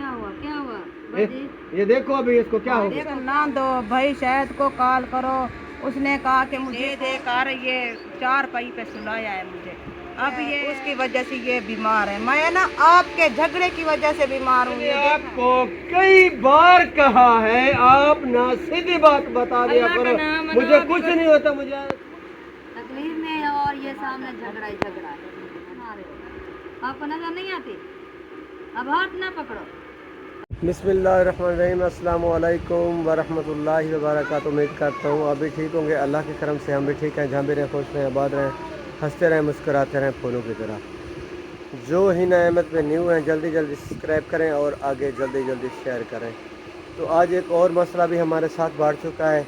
क्या हुआ ये देखो अभी इसको क्या हो देखो ना दो भाई शायद को कॉल करो। उसने कहा कि मुझे देकर ये 4 पई पे सुलाया है मुझे। अब ये उसकी वजह से ये बीमार है। मैं ना आपके झगड़े की वजह से बीमार हूँ। मैंने आपको कई बार कहा है, आप ना सीधी बात बता दिया करो। मुझे कुछ नहीं होता, मुझे तकलीफ में है और ये सामने झगड़ा ही झगड़ा है। बना रहे हो। आपको नजर नहीं आती? अब हाथ ना पकड़ो। बिस्मिल्लाहिर्रहमानिर्रहीम, अस्सलाम वालेकुम वरहमतुल्लाहि वबरकातुहू। उम्मीद करता हूँ आप भी ठीक होंगे। अल्लाह के करम से हम भी ठीक हैं। जहाँ भी रहें खुश रहें, आबाद रहें, हंसते रहें, मुस्कुराते रहें फूलों की तरह। जो ही नएमत में न्यू हैं जल्दी जल्दी सब्सक्राइब करें और आगे जल्दी जल्दी शेयर करें। तो आज एक और मसला भी हमारे साथ बढ़ चुका है।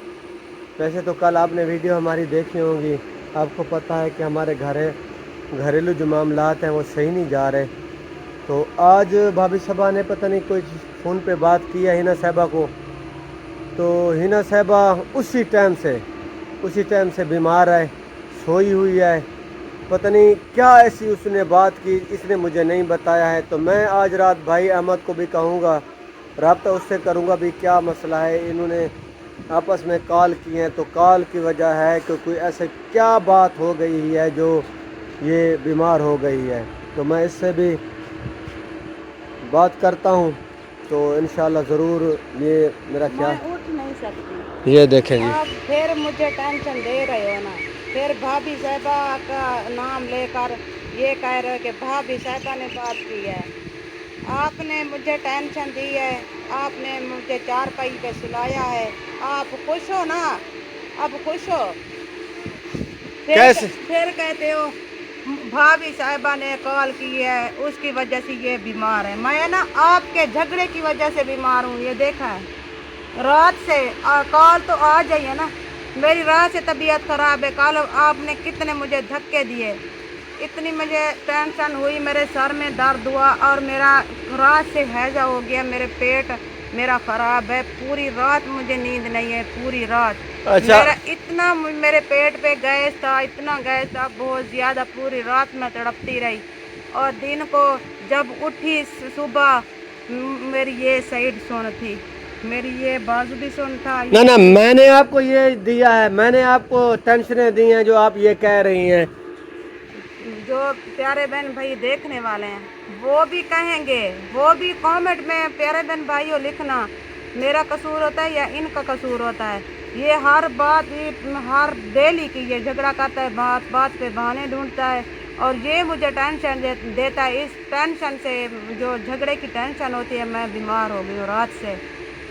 वैसे तो कल आपने वीडियो हमारी देखी होगी, आपको पता है कि हमारे घरेलू जो मामलात हैं वो सही नहीं जा रहे। तो आज भाभी साहबा ने पता नहीं कोई फ़ोन पे बात की है हिना साहबा को। तो हिना साहबा उसी टाइम से बीमार है, सोई हुई है। पता नहीं क्या ऐसी उसने बात की, इसने मुझे नहीं बताया है। तो मैं आज रात भाई अहमद को भी कहूँगा, रब्ता उससे करूँगा भी क्या मसला है। इन्होंने आपस में कॉल की हैं, तो कॉल की वजह है कि कोई ऐसे क्या बात हो गई है जो ये बीमार हो गई है। तो मैं इससे भी बात करता हूँ, तो इंशाल्लाह ज़रूर ये मेरा क्या मैं उठ नहीं सकती। ये देखें जी। आप फिर मुझे टेंशन दे रहे हो ना। फिर भाभी साहबा का नाम लेकर ये कह रहे हो कि भाभी साहबा ने बात की है। आपने मुझे टेंशन दी है, आपने मुझे 4 पई पे सुलाया है। आप खुश हो ना? अब खुश हो? कैसे? फिर कहते हो भाभी साहिबा ने कॉल की है, उसकी वजह से ये बीमार है। मैं ना आपके झगड़े की वजह से बीमार हूँ। ये देखा है रात से कॉल तो आ जाइए ना। मेरी रात से तबीयत खराब है। कल आपने कितने मुझे धक्के दिए, इतनी मुझे टेंशन हुई, मेरे सर में दर्द हुआ और मेरा रात से हैजा हो गया। मेरे पेट मेरा ख़राब है, पूरी रात मुझे नींद नहीं है, पूरी रात। अच्छा। मेरा इतना मेरे पेट पे गैस था, इतना गैस था बहुत ज़्यादा, पूरी रात मैं तड़पती रही। और दिन को जब उठी सुबह मेरी ये साइड सुन थी, मेरी ये बाजू भी सुन था। ना ना, मैंने आपको ये दिया है, मैंने आपको टेंशनें दी हैं जो आप ये कह रही हैं। जो प्यारे बहन भाई देखने वाले हैं वो भी कहेंगे, वो भी कमेंट में प्यारे बहन भाइयों लिखना, मेरा कसूर होता है या इनका कसूर होता है। ये हर बात हर डेली की ये झगड़ा करता है, बात बात पे बहाने ढूंढता है और ये मुझे टेंशन देता है। इस टेंशन से, जो झगड़े की टेंशन होती है, मैं बीमार हो गई हूँ रात से।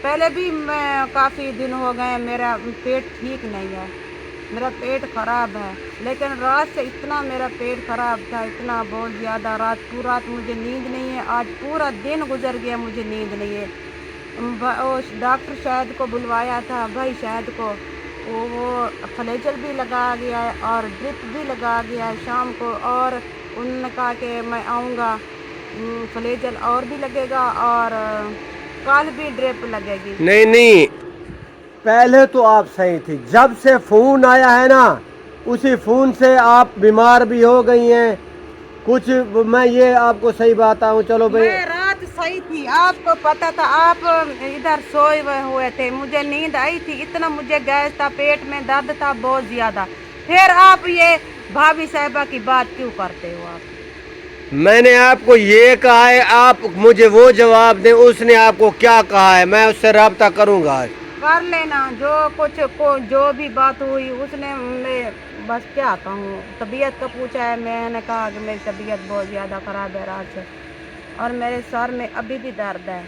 पहले भी मैं काफ़ी दिन हो गए, मेरा पेट ठीक नहीं है, मेरा पेट ख़राब है। लेकिन रात से इतना मेरा पेट ख़राब था, इतना बहुत ज़्यादा, पूरा रात मुझे नींद नहीं है। आज पूरा दिन गुजर गया, मुझे नींद नहीं है। डॉक्टर शायद को बुलवाया था, भाई शायद को, वो फ्लेजल भी लगा गया है और ड्रिप भी लगा गया है शाम को। और उन्होंने कहा कि मैं आऊँगा, फ्लेजल और भी लगेगा और कल भी ड्रिप लगेगी। नहीं नहीं, पहले तो आप सही थी, जब से फ़ोन आया है ना उसी फ़ोन से आप बीमार भी हो गई हैं कुछ। मैं ये आपको सही बताऊं, चलो भाई। मैं रात सही थी, आपको पता था, आप इधर सोए हुए थे, मुझे नींद आई थी, इतना मुझे गैस था, पेट में दर्द था बहुत ज्यादा। फिर आप ये भाभी साहिबा की बात क्यों करते हो? आप मैंने आपको ये कहा है, आप मुझे वो जवाब दें, उसने आपको क्या कहा है, मैं उससे रब्ता करूंगा आज। कर लेना जो कुछ को जो भी बात हुई उसने, मैं बस क्या कहूँ, तबीयत का पूछा है, मैंने कहा कि मेरी तबीयत बहुत ज़्यादा ख़राब है रात से और मेरे सर में अभी भी दर्द है,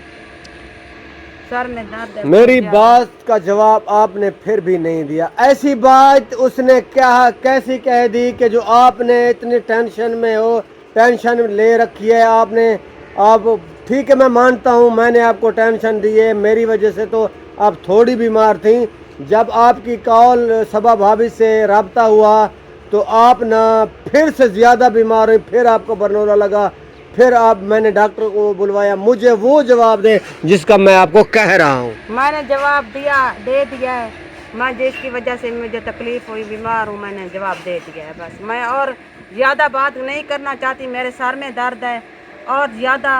सर में दर्द है। मेरी बात का जवाब आपने फिर भी नहीं दिया। ऐसी बात उसने क्या कैसी कह दी कि जो आपने इतनी टेंशन में हो, टेंशन ले रखी है आपने। आप ठीक है, मैं मानता हूँ मैंने आपको टेंशन दी है, मेरी वजह से तो आप थोड़ी बीमार थी। जब आपकी कॉल सबा भाभी से रब्ता हुआ तो आप ना फिर से ज़्यादा बीमार हुई, फिर आपको बरनौला लगा, फिर आप मैंने डॉक्टर को बुलवाया। मुझे वो जवाब दे जिसका मैं आपको कह रहा हूँ। मैंने जवाब दे दिया है। मैं जिसकी वजह से मुझे तकलीफ़ हुई, बीमार हूँ, मैंने जवाब दे दिया है। बस मैं और ज़्यादा बात नहीं करना चाहती। मेरे सर में दर्द है और ज़्यादा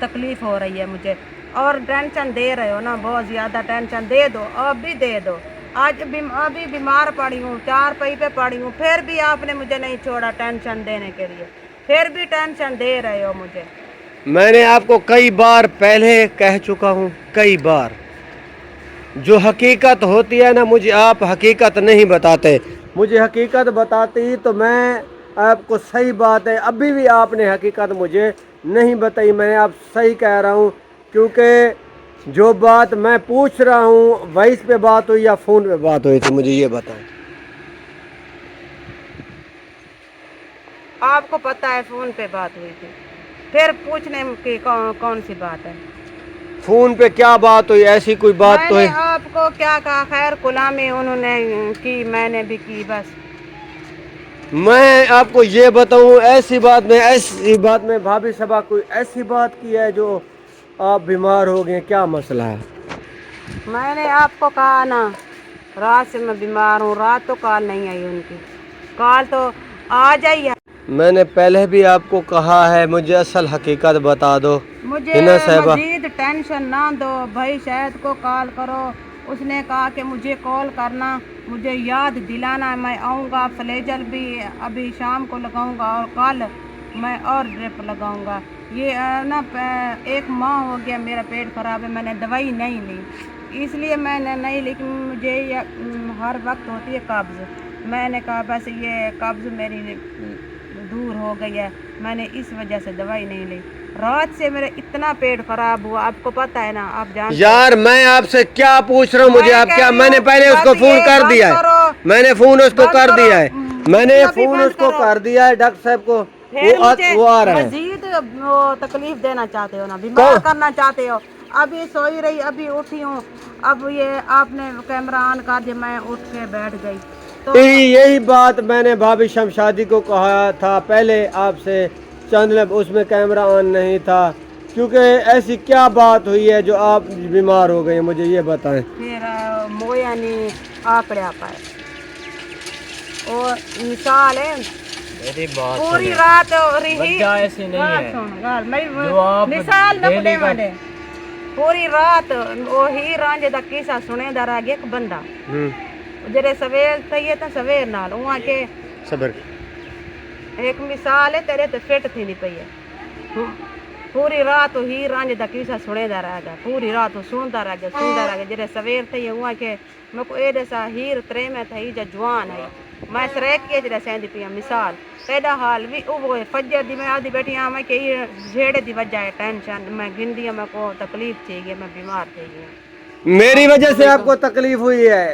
तकलीफ़ हो रही है मुझे, और टेंशन दे रहे हो ना, बहुत ज़्यादा टेंशन दे दो, अब भी दे दो। अभी बीमार पड़ी हूँ, 4 पई पे पड़ी हूँ, फिर भी आपने मुझे नहीं छोड़ा टेंशन देने के लिए, फिर भी टेंशन दे रहे हो मुझे। मैंने आपको कई बार पहले कह चुका हूँ, कई बार, जो हकीकत होती है ना, मुझे आप हकीकत नहीं बताते। मुझे हकीकत बताती तो मैं आपको, सही बात है, अभी भी आपने हकीकत मुझे नहीं बताई। मैं आप सही कह रहा हूँ, क्योंकि जो बात मैं पूछ रहा हूँ वॉइस पे बात हुई या फ़ोन पे बात हुई थी, मुझे ये बताएं। आपको पता है फ़ोन पे बात हुई थी, फिर पूछने की कौन सी बात है? फ़ोन पे क्या बात हुई, ऐसी कोई बात तो मैंने है? आपको क्या कहा, खैर गुलामी उन्होंने की, मैंने भी की, बस। मैं आपको ये बताऊं, ऐसी बात में भाभी साहबा कोई ऐसी बात की है जो आप बीमार हो गए, क्या मसला है? मैंने आपको कहा ना, रात से मैं बीमार हूँ, रात तो कॉल नहीं आई उनकी, कॉल तो आ जाइए। मैंने पहले भी आपको कहा है, मुझे असल हकीकत बता दो। मुझे हिना साहिबा, मजीद टेंशन ना दो भाई, शायद को कॉल करो, उसने कहा कि मुझे कॉल करना, मुझे याद दिलाना, मैं आऊँगा। फ्लेजल भी अभी शाम को लगाऊँगा, और कल मैं और ड्रिप लगाऊँगा। ये ना 1 माह हो गया मेरा पेट ख़राब है, मैंने दवाई नहीं ली, इसलिए मैंने नहीं, लेकिन मुझे ये हर वक्त होती है कब्ज़। मैंने कहा बस ये कब्ज़ मेरी दूर हो गई है, मैंने इस वजह से दवाई नहीं ली। रात से मेरा इतना पेट खराब हुआ, आपको पता है ना, आप जानते यार मैं आपसे क्या पूछ रहा हूँ, मुझे आप क्या, मैंने पहले उसको फ़ोन कर दिया है, मैंने फ़ोन उसको कर दिया है, मैंने फ़ोन उसको कर दिया है डॉक्टर साहब को, वो आ रहा है। मजीद वो तकलीफ देना चाहते हो ना, बीमार करना चाहते हो। अभी सोई रही, अभी उठी हूँ, अब ये आपने कैमरा ऑन कर दिया, मैं उठ के बैठ गई। तो यही बात मैंने भाभी शमशादी को कहा था पहले आपसे, चंद उसमें कैमरा ऑन नहीं था, क्योंकि ऐसी क्या बात हुई है जो आप बीमार हो गए, मुझे ये बताएं। फिर मोया नहीं आकड़े पाए, और मिसाल है पूरी रात रही, ऐसी नहीं है जो आप मिसाल डेली का पूरी रात वही रांझे दा किस्सा सुने दा रह गया। एक बंदा जेरे सवेर सही तो सवेर नाल वहाँ के सबर, एक मिसाल है, तेरे तो फिट थी नहीं पई है, पूरी रात ही रांझे दा किस्सा सुने दा रह गया, पूरी रात सुनता रह गया। जेरे सवेर थी वहाँ के मैं को ए जैसा हीर त्रे में थी जो जवान है, मैं सरेक के जरा सेंदी पिया मिसाल तेरा हाल भी वो फजर दी मैं आधी बैठी हाँ, मैं कही झेड़े दी वजह है टेंशन, मैं गिन दिया, मैं को तकलीफ चाहिए, मैं बीमार चाहिए। मेरी वजह से आपको तकलीफ हुई है,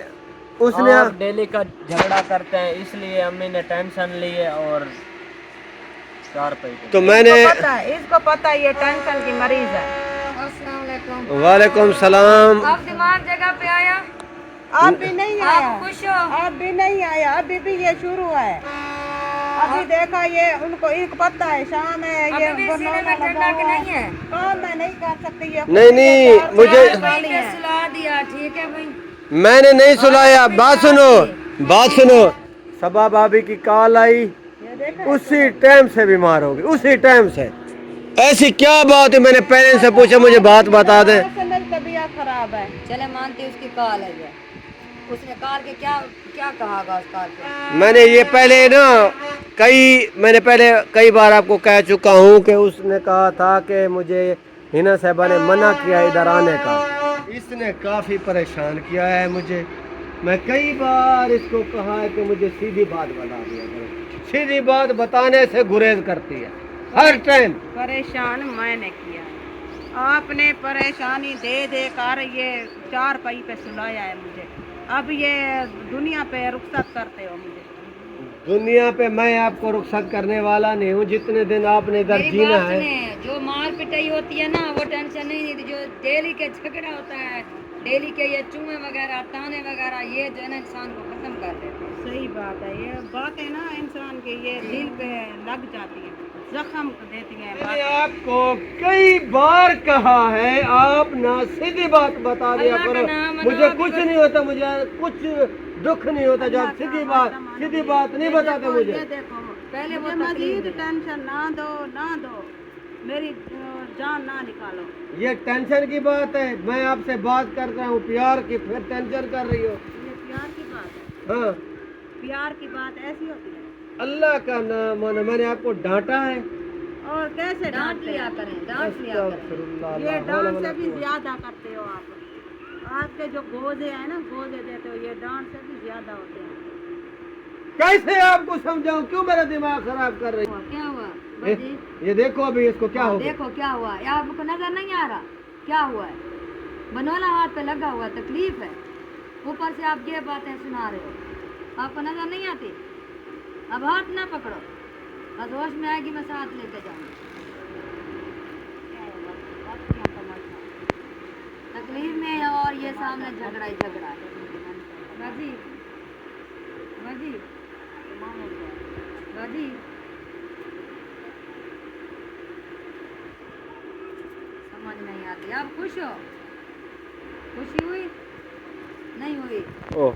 उसने आप डेली का झगड़ा करते हैं, इसलिए अम्मी ने टेंशन ली है और 4 पैसे। तो मैंने, इसको पता है ये टेंशन की मरीज है। अस्सलाम वालेकुम। वालेकुम सलाम। आप दिमाग जगह पे आया? आप भी नहीं आया, आप खुश हो? आप भी नहीं आया, अभी भी ये शुरू है, अभी देखा ये उनको, इनको पता है शाम है, ये अभी भी सीने में ठंडा कि नहीं है? काम मैं नहीं कर सकती ये, नहीं मुझे भाई ने सुला दिया, ठीक है भाई, मैंने नहीं सुलाया। बात सुनो, सबा भाभी की कॉल आई, उसी टाइम से बीमार हो गई, उसी टाइम से। ऐसी क्या बात है, मैंने पेरेंट्स से पूछा, मुझे बात बता दे। मेरी तबीयत खराब है। चले मानती उसकी कॉल है ये, उसने कॉल के क्या क्या कहा उस कॉल पे? मैंने ये पहले ना मैंने पहले कई बार आपको कह चुका हूँ कि उसने कहा था कि मुझे हिना साहिबा ने मना किया इधर आने का, इसने काफ़ी परेशान किया है मुझे। मैं कई बार इसको कहा है कि मुझे सीधी बात बता दिया करो, सीधी बात बताने से गुरेज करती है हर टाइम। परेशान मैंने किया, आपने परेशानी दे दे कर ये 4 पई पे सुलाया है मुझे, अब ये दुनिया पे रुखसत करते हो मुझे। दुनिया पे मैं आपको रुखसत करने वाला नहीं हूँ, जितने दिन आपने इधर मेरी जीना बात है। सुने, जो मार पिटाई होती है ना वो टेंशन नहीं थी, जो डेली के झगड़ा होता है, डेली के ये चूहे वगैरह ताने वगैरह, ये जो है ना इंसान को खत्म कर देते हैं। सही बात है, ये बातें ना इंसान के ये दिल पे लग जाती है, जख्म देती है। मैंने आपको कई बार कहा है, आप ना सीधी बात बता दिया करो, मुझे कुछ नहीं होता, मुझे कुछ दुख नहीं होता जब सीधी बात नहीं बताते मुझे। ये देखो पहले वो मजीद टेंशन ना दो, मेरी जान ना निकालो। ये टेंशन की बात है, मैं आपसे बात कर रहा हूँ प्यार की, फिर टेंशन कर रही हो। ये प्यार की बात है, हाँ, प्यार की बात ऐसी होती है। अल्लाह का नाम मानो, मैंने आपको डांटा है? और कैसे डांट डांटते लिया हैं? करें, डांट लिया करें। अस्तगफिरुल्लाह, ये ला हौला डांट वला से भी कुव्वत। ज्यादा करते हो आप। आपके जो गोजे हैं ना, गोजे देते हो, ये डांट से भी ज्यादा होते हैं। कैसे आपको समझाऊं, क्यों मेरा दिमाग खराब कर रही क्या हुआ है? बाजी? ये देखो अभी इसको क्या हो गया। देखो क्या हुआ, ये आपको नजर नहीं आ रहा क्या हुआ है? बनवाला हाथ पे लगा हुआ, तकलीफ है, ऊपर से आप ये बातें सुना रहे हो, आपको नजर नहीं आती? अब हाथ ना पकड़ो, बस होश में आएगी मैं साथ लेके जाऊंगी। तकलीफ में है और ये सामने झगड़ा ही झगड़ा है। बाजी बाजी बाजी, समझ नहीं आती। आप खुश हो? खुशी हुई नहीं हुई? ओह